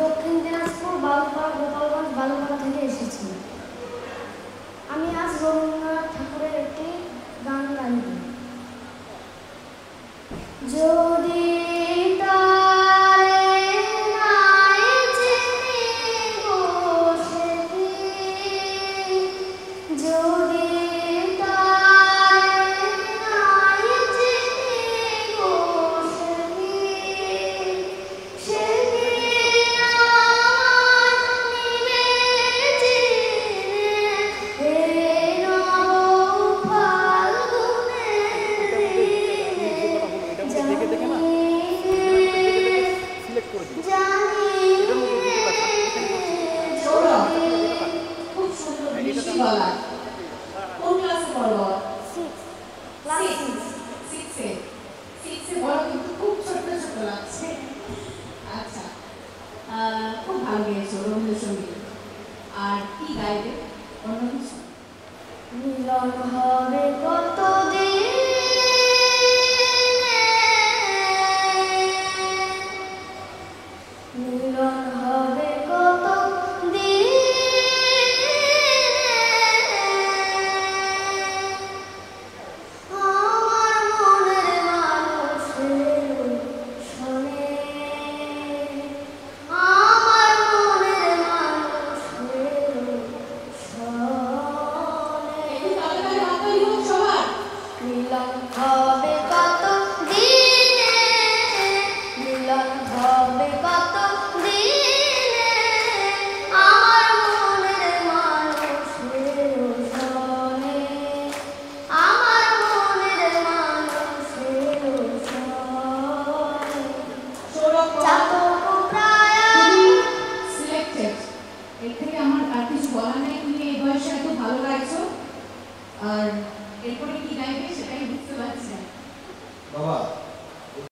দক্ষিণ দিনাজপুর বালুপাড়া গোপালগঞ্জ বালুপাড়া থেকে এসেছি। আমি আজ রবীন্দ্রনাথ ঠাকুরের একটি গান গাইব। যদি খুব ভালো গেয়েছো রবীন্দ্রসঙ্গীত। আর কি গাইবে অন্য কিছু? মিলন হবে কতদিন, মিলন হবে কতদিন, আমার মনের মানুষের শোনে, আমার মনের মানুষের শোনে। মিলন হবে কত দিনে, মিলন হবে কত দিনে, আমার মনের মানুষের শোনে, আমার মনের মানুষের শোনে। চাতক প্রায় সিলেক্টেড। এর থেকে আমার আর কিছু বলার নেই। তুমি এই বয়সে এত ভালো গাইছো, আর এরপরে কি গাইবে সেটাই বুঝতে পারছি না। বাবা